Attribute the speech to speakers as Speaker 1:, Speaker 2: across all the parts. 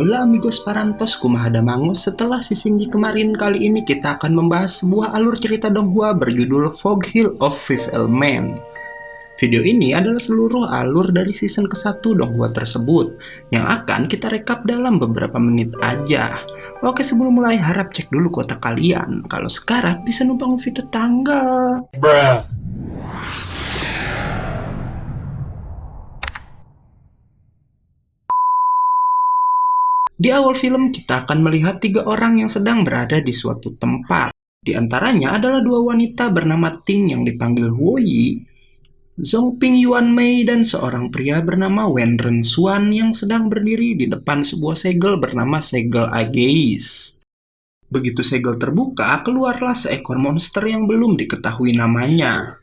Speaker 1: Hola amigos parantos, kumaha damangos. Setelah si Shinji kemarin, kali ini kita akan membahas sebuah alur cerita donghua berjudul Fog Hill of Fifth Element. Video ini adalah seluruh alur dari season ke-1 donghua tersebut, yang akan kita rekap dalam beberapa menit aja. Oke, sebelum mulai harap cek dulu kuota kalian, kalau sekarat bisa numpang movie tetangga. Bruh. Di awal film, kita akan melihat 3 orang yang sedang berada di suatu tempat. Di antaranya adalah 2 wanita bernama Ting yang dipanggil Huoyi, Zhongping Yuanmei, dan seorang pria bernama Wen Renxuan yang sedang berdiri di depan sebuah segel bernama segel Ageis. Begitu segel terbuka, keluarlah seekor monster yang belum diketahui namanya.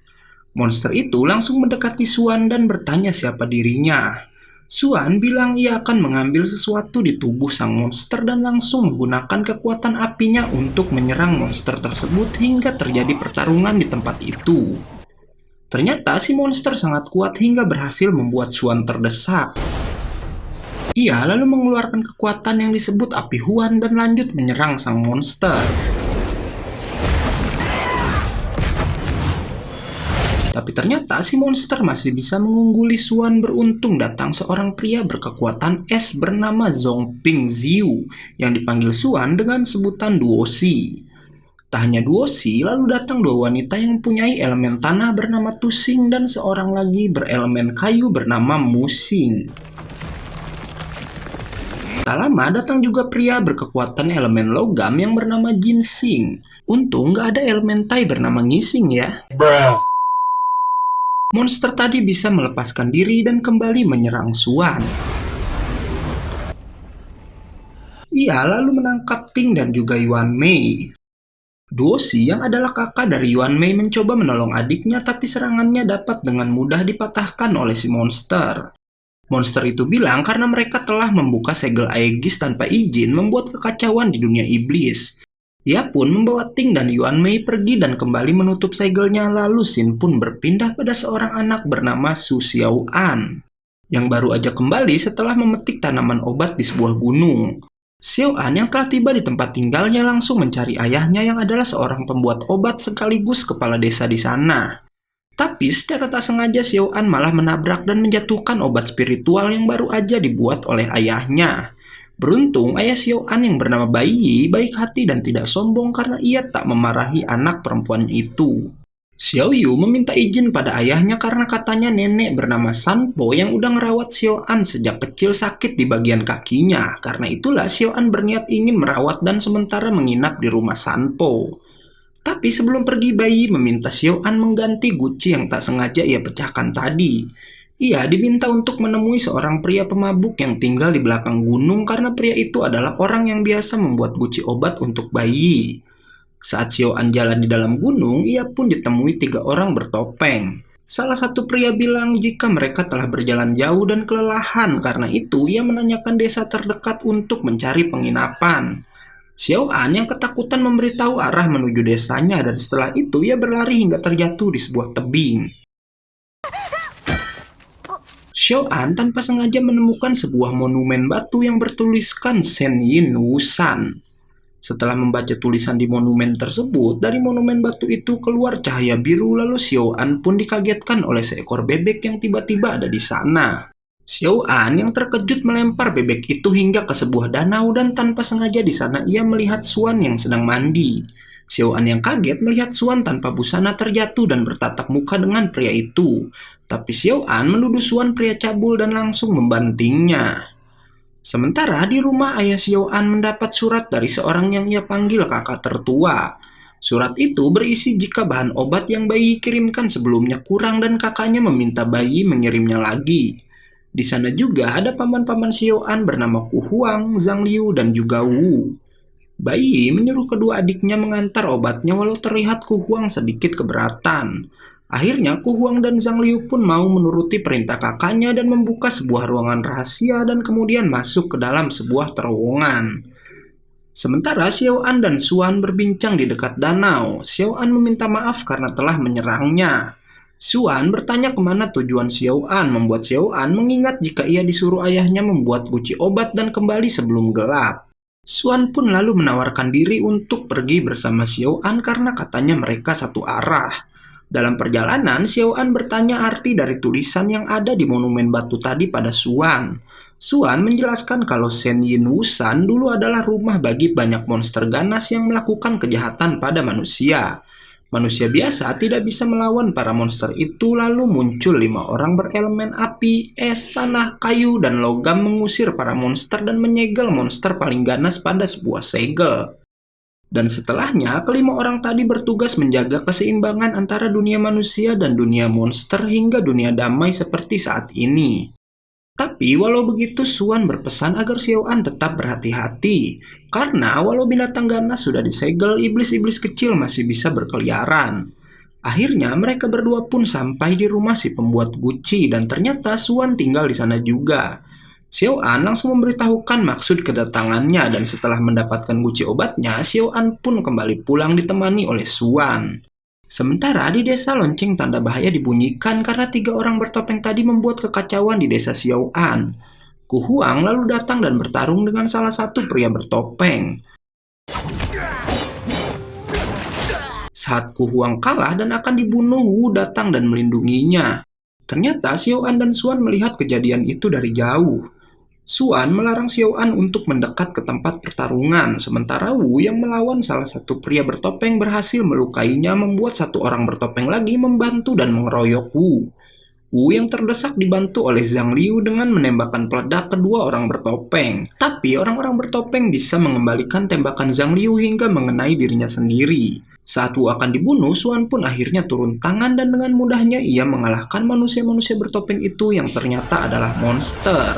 Speaker 1: Monster itu langsung mendekati Xuan dan bertanya siapa dirinya. Xuan bilang ia akan mengambil sesuatu di tubuh sang monster dan langsung menggunakan kekuatan apinya untuk menyerang monster tersebut hingga terjadi pertarungan di tempat itu. Ternyata si monster sangat kuat hingga berhasil membuat Xuan terdesak. Ia lalu mengeluarkan kekuatan yang disebut api Huan dan lanjut menyerang sang monster. Tapi ternyata si monster masih bisa mengungguli Xuan. Beruntung datang seorang pria berkekuatan es bernama Zhongping Ziu yang dipanggil Xuan dengan sebutan Duoxi. Tak hanya Duoxi, lalu datang 2 wanita yang mempunyai elemen tanah bernama Tusing dan seorang lagi berelemen kayu bernama Musing. Tak lama datang juga pria berkekuatan elemen logam yang bernama Jinsing. Untung gak ada elemen tai bernama Ngising ya. Bruh. Monster tadi bisa melepaskan diri dan kembali menyerang Xuan. Ia lalu menangkap Ting dan juga Yuanmei. Duoxi yang adalah kakak dari Yuanmei mencoba menolong adiknya, tapi serangannya dapat dengan mudah dipatahkan oleh si monster. Monster itu bilang karena mereka telah membuka segel Aegis tanpa izin membuat kekacauan di dunia iblis. Ia pun membawa Ting dan Yuanmei pergi dan kembali menutup segelnya, lalu Xin pun berpindah pada seorang anak bernama Su Xiaoan, yang baru aja kembali setelah memetik tanaman obat di sebuah gunung. Xiaoan yang telah tiba di tempat tinggalnya langsung mencari ayahnya yang adalah seorang pembuat obat sekaligus kepala desa di sana. Tapi secara tak sengaja Xiaoan malah menabrak dan menjatuhkan obat spiritual yang baru aja dibuat oleh ayahnya. Beruntung ayah Xiaoan yang bernama Bai Yi baik hati dan tidak sombong karena ia tak memarahi anak perempuannya itu. Xiao Yu meminta izin pada ayahnya karena katanya nenek bernama Sanpo yang udah ngerawat Xiaoan sejak kecil sakit di bagian kakinya. Karena itulah Xiaoan berniat ingin merawat dan sementara menginap di rumah Sanpo. Tapi sebelum pergi, Bai Yi meminta Xiaoan mengganti guci yang tak sengaja ia pecahkan tadi. Ia diminta untuk menemui seorang pria pemabuk yang tinggal di belakang gunung karena pria itu adalah orang yang biasa membuat guci obat untuk bayi. Saat Xiaoan jalan di dalam gunung, ia pun ditemui 3 orang bertopeng. Salah satu pria bilang jika mereka telah berjalan jauh dan kelelahan, karena itu ia menanyakan desa terdekat untuk mencari penginapan. Xiaoan yang ketakutan memberitahu arah menuju desanya dan setelah itu ia berlari hingga terjatuh di sebuah tebing. Xiaoan tanpa sengaja menemukan sebuah monumen batu yang bertuliskan Shen Yin Wusan. Setelah membaca tulisan di monumen tersebut, dari monumen batu itu keluar cahaya biru, lalu Xiaoan pun dikagetkan oleh seekor bebek yang tiba-tiba ada di sana. Xiaoan yang terkejut melempar bebek itu hingga ke sebuah danau dan tanpa sengaja di sana ia melihat Xuan yang sedang mandi. Xiaoan yang kaget melihat Xuan tanpa busana terjatuh dan bertatap muka dengan pria itu. Tapi Xiaoan menuduh Xuan pria cabul dan langsung membantingnya. Sementara di rumah ayah Xiaoan mendapat surat dari seorang yang ia panggil kakak tertua. Surat itu berisi jika bahan obat yang Bai kirimkan sebelumnya kurang dan kakaknya meminta Bai mengirimnya lagi. Di sana juga ada paman-paman Xiaoan bernama Ku Huang, Zhang Liu, dan juga Wu. Bai menyuruh kedua adiknya mengantar obatnya walau terlihat Ku Huang sedikit keberatan. Akhirnya Ku Huang dan Zhang Liu pun mau menuruti perintah kakaknya dan membuka sebuah ruangan rahasia dan kemudian masuk ke dalam sebuah terowongan. Sementara Xiaoan dan Xuan berbincang di dekat danau. Xiaoan meminta maaf karena telah menyerangnya. Xuan bertanya kemana tujuan Xiaoan, membuat Xiaoan mengingat jika ia disuruh ayahnya membuat guci obat dan kembali sebelum gelap. Xuan pun lalu menawarkan diri untuk pergi bersama Xiaoan karena katanya mereka satu arah. Dalam perjalanan, Xiaoan bertanya arti dari tulisan yang ada di monumen batu tadi pada Xuan. Xuan menjelaskan kalau Shen Yin Wusan dulu adalah rumah bagi banyak monster ganas yang melakukan kejahatan pada manusia. Manusia biasa tidak bisa melawan para monster itu, lalu muncul 5 orang berelemen api, es, tanah, kayu, dan logam mengusir para monster dan menyegel monster paling ganas pada sebuah segel. Dan setelahnya, kelima orang tadi bertugas menjaga keseimbangan antara dunia manusia dan dunia monster hingga dunia damai seperti saat ini. Tapi walau begitu, Xuan berpesan agar Xiaoan tetap berhati-hati, karena walau binatang ganas sudah disegel, iblis-iblis kecil masih bisa berkeliaran. Akhirnya mereka berdua pun sampai di rumah si pembuat guci dan ternyata Xuan tinggal di sana juga. Xiaoan langsung memberitahukan maksud kedatangannya dan setelah mendapatkan guci obatnya, Xiaoan pun kembali pulang ditemani oleh Xuan. Sementara di desa lonceng tanda bahaya dibunyikan karena 3 orang bertopeng tadi membuat kekacauan di desa Xiaoan. Ku Huang lalu datang dan bertarung dengan salah satu pria bertopeng. Saat Ku Huang kalah dan akan dibunuh, Wu datang dan melindunginya. Ternyata Xiaoan dan Xuan melihat kejadian itu dari jauh. Xuan melarang Xiaoan untuk mendekat ke tempat pertarungan, sementara Wu yang melawan salah satu pria bertopeng berhasil melukainya, membuat 1 orang bertopeng lagi membantu dan mengeroyok Wu. Wu yang terdesak dibantu oleh Zhang Liu dengan menembakkan peledak kedua orang bertopeng. Tapi orang-orang bertopeng bisa mengembalikan tembakan Zhang Liu hingga mengenai dirinya sendiri. Saat Wu akan dibunuh, Xuan pun akhirnya turun tangan dan dengan mudahnya ia mengalahkan manusia-manusia bertopeng itu yang ternyata adalah monster.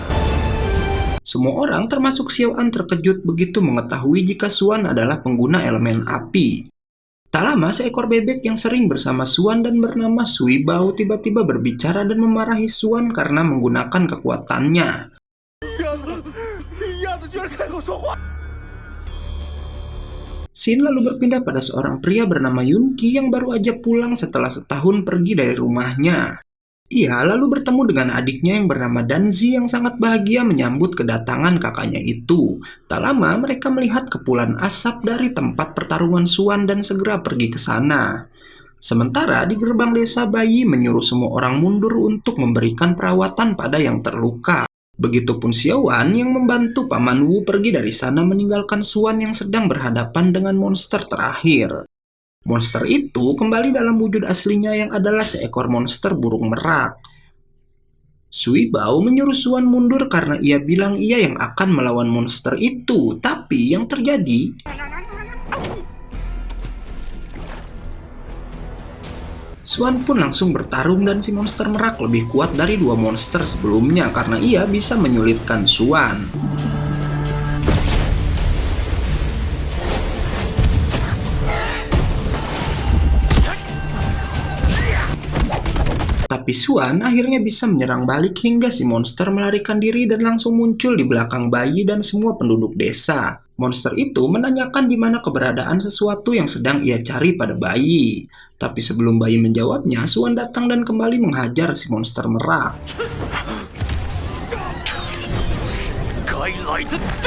Speaker 1: Semua orang termasuk Xiaoan terkejut begitu mengetahui jika Xuan adalah pengguna elemen api. Tak lama seekor bebek yang sering bersama Xuan dan bernama Sui Bao tiba-tiba berbicara dan memarahi Xuan karena menggunakan kekuatannya. Scene lalu berpindah pada seorang pria bernama Yunki yang baru aja pulang setelah setahun pergi dari rumahnya. Ia lalu bertemu dengan adiknya yang bernama Danzi yang sangat bahagia menyambut kedatangan kakaknya itu. Tak lama mereka melihat kepulan asap dari tempat pertarungan Xuan dan segera pergi ke sana. Sementara di gerbang desa, Bayi menyuruh semua orang mundur untuk memberikan perawatan pada yang terluka. Begitupun Xiaoan yang membantu Paman Wu pergi dari sana meninggalkan Xuan yang sedang berhadapan dengan monster terakhir. Monster itu kembali dalam wujud aslinya yang adalah seekor monster burung merak. Sui Bao menyuruh Xuan mundur karena ia bilang ia yang akan melawan monster itu. Tapi yang terjadi, Xuan pun langsung bertarung dan si monster merak lebih kuat dari 2 monster sebelumnya karena ia bisa menyulitkan Xuan. Tapi Xuan akhirnya bisa menyerang balik hingga si monster melarikan diri dan langsung muncul di belakang Bayi dan semua penduduk desa. Monster itu menanyakan di mana keberadaan sesuatu yang sedang ia cari pada Bayi. Tapi sebelum Bayi menjawabnya, Xuan datang dan kembali menghajar si monster merak.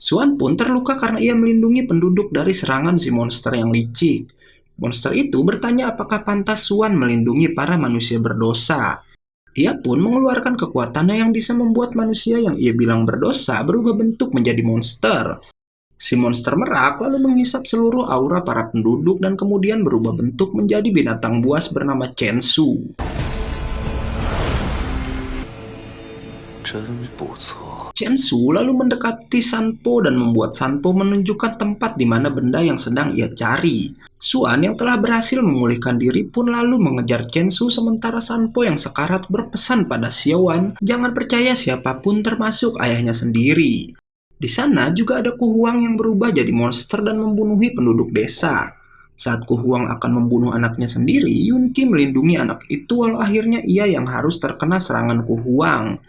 Speaker 1: Xuan pun terluka karena ia melindungi penduduk dari serangan si monster yang licik. Monster itu bertanya apakah pantas Xuan melindungi para manusia berdosa. Ia pun mengeluarkan kekuatannya yang bisa membuat manusia yang ia bilang berdosa berubah bentuk menjadi monster. Si monster merak lalu menghisap seluruh aura para penduduk dan kemudian berubah bentuk menjadi binatang buas bernama Chen Su. Chen Su lalu mendekati Sanpo dan membuat Sanpo menunjukkan tempat di mana benda yang sedang ia cari. Xuan yang telah berhasil memulihkan diri pun lalu mengejar Chen Su, sementara Sanpo yang sekarat berpesan pada Xiaoan jangan percaya siapapun termasuk ayahnya sendiri. Di sana juga ada Ku Huang yang berubah jadi monster dan membunuhi penduduk desa. Saat Ku Huang akan membunuh anaknya sendiri, Yunki melindungi anak itu walau akhirnya ia yang harus terkena serangan Ku Huang.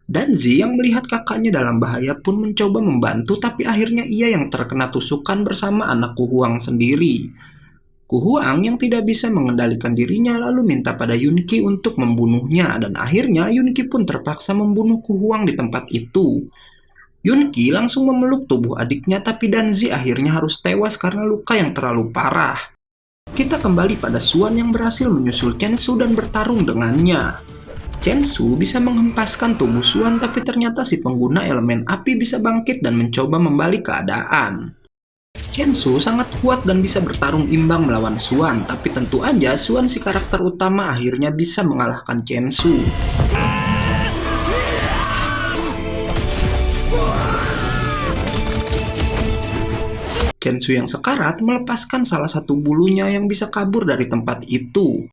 Speaker 1: Danzi yang melihat kakaknya dalam bahaya pun mencoba membantu, tapi akhirnya ia yang terkena tusukan bersama anak Ku Huang sendiri. Ku Huang yang tidak bisa mengendalikan dirinya lalu minta pada Yunqi untuk membunuhnya dan akhirnya Yunqi pun terpaksa membunuh Ku Huang di tempat itu. Yunqi langsung memeluk tubuh adiknya tapi Danzi akhirnya harus tewas karena luka yang terlalu parah. Kita kembali pada Xuan yang berhasil menyusul Chen Su dan bertarung dengannya. Chen Su bisa menghempaskan tubuh Xuan tapi ternyata si pengguna elemen api bisa bangkit dan mencoba membalik keadaan. Chen Su sangat kuat dan bisa bertarung imbang melawan Xuan, tapi tentu aja Xuan si karakter utama akhirnya bisa mengalahkan Chen Su. Chen Su yang sekarat melepaskan salah satu bulunya yang bisa kabur dari tempat itu.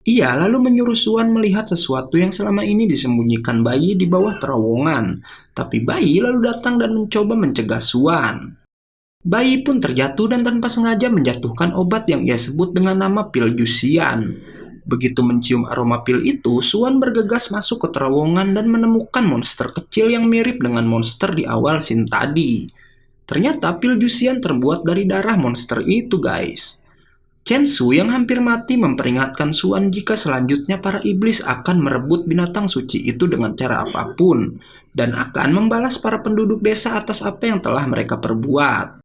Speaker 1: Ia lalu menyuruh Xuan melihat sesuatu yang selama ini disembunyikan bayi di bawah terowongan, tapi bayi lalu datang dan mencoba mencegah Xuan. Bayi pun terjatuh dan tanpa sengaja menjatuhkan obat yang ia sebut dengan nama pil Jusian. Begitu mencium aroma pil itu, Xuan bergegas masuk ke terowongan dan menemukan monster kecil yang mirip dengan monster di awal scene tadi. Ternyata pil Jusian terbuat dari darah monster itu, guys. Chen Su yang hampir mati memperingatkan Xuan jika selanjutnya para iblis akan merebut binatang suci itu dengan cara apapun, dan akan membalas para penduduk desa atas apa yang telah mereka perbuat.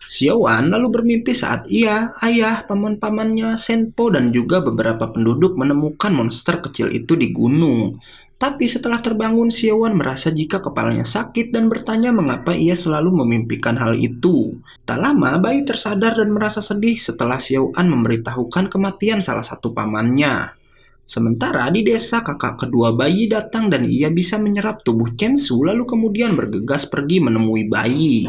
Speaker 1: Xiaoan lalu bermimpi saat ia, ayah, paman-pamannya, Senpo, dan juga beberapa penduduk menemukan monster kecil itu di gunung. Tapi setelah terbangun, Xiaoan merasa jika kepalanya sakit dan bertanya mengapa ia selalu memimpikan hal itu. Tak lama, bayi tersadar dan merasa sedih setelah Xiaoan memberitahukan kematian salah satu pamannya. Sementara di desa, kakak kedua bayi datang dan ia bisa menyerap tubuh Chen Su lalu kemudian bergegas pergi menemui bayi.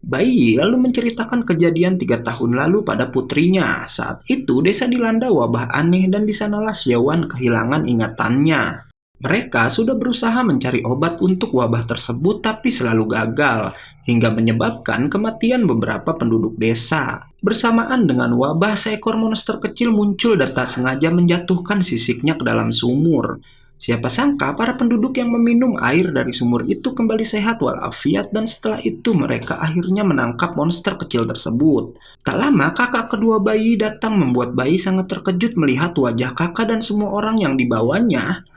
Speaker 1: Bayi lalu menceritakan kejadian 3 tahun lalu pada putrinya. Saat itu desa dilanda wabah aneh dan di sanalah Xiaoan kehilangan ingatannya. Mereka sudah berusaha mencari obat untuk wabah tersebut tapi selalu gagal, hingga menyebabkan kematian beberapa penduduk desa. Bersamaan dengan wabah, seekor monster kecil muncul dan tak sengaja menjatuhkan sisiknya ke dalam sumur. Siapa sangka para penduduk yang meminum air dari sumur itu kembali sehat walafiat dan setelah itu mereka akhirnya menangkap monster kecil tersebut. Tak lama kakak kedua bayi datang membuat bayi sangat terkejut melihat wajah kakak dan semua orang yang dibawanya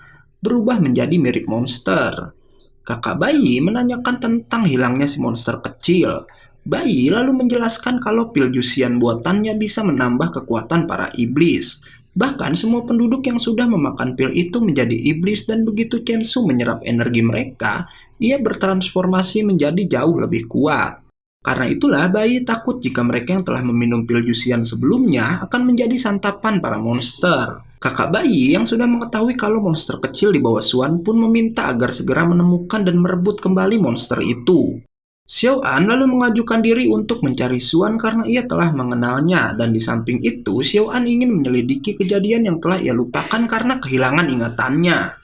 Speaker 1: berubah menjadi mirip monster. Kakak bayi menanyakan tentang hilangnya si monster kecil. Bayi lalu menjelaskan kalau pil Jusian buatannya bisa menambah kekuatan para iblis. Bahkan semua penduduk yang sudah memakan pil itu menjadi iblis dan begitu Chen Su menyerap energi mereka, ia bertransformasi menjadi jauh lebih kuat. Karena itulah bayi takut jika mereka yang telah meminum pil Jusian sebelumnya akan menjadi santapan para monster. Kakak bayi yang sudah mengetahui kalau monster kecil di bawah Xuan pun meminta agar segera menemukan dan merebut kembali monster itu. Xiaoan lalu mengajukan diri untuk mencari Xuan karena ia telah mengenalnya dan di samping itu Xiaoan ingin menyelidiki kejadian yang telah ia lupakan karena kehilangan ingatannya.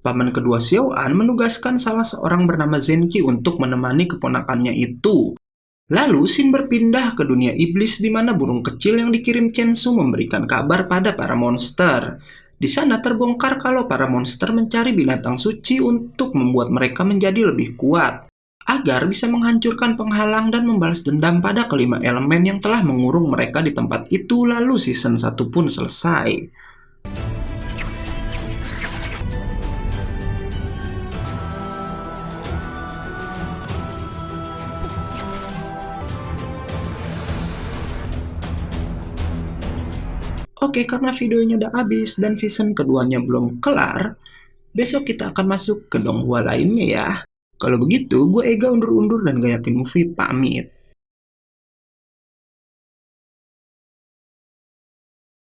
Speaker 1: Paman kedua Xiaoan menugaskan salah seorang bernama Zenqi untuk menemani keponakannya itu. Lalu Xin berpindah ke dunia iblis di mana burung kecil yang dikirim Chen Su memberikan kabar pada para monster. Di sana terbongkar kalau para monster mencari binatang suci untuk membuat mereka menjadi lebih kuat, agar bisa menghancurkan penghalang dan membalas dendam pada kelima elemen yang telah mengurung mereka di tempat itu. Lalu season 1 pun selesai. Oke, karena videonya udah habis dan season keduanya belum kelar, besok kita akan masuk ke Donghua lainnya ya. Kalau begitu, gue Ega undur-undur dan gak yakin movie pamit.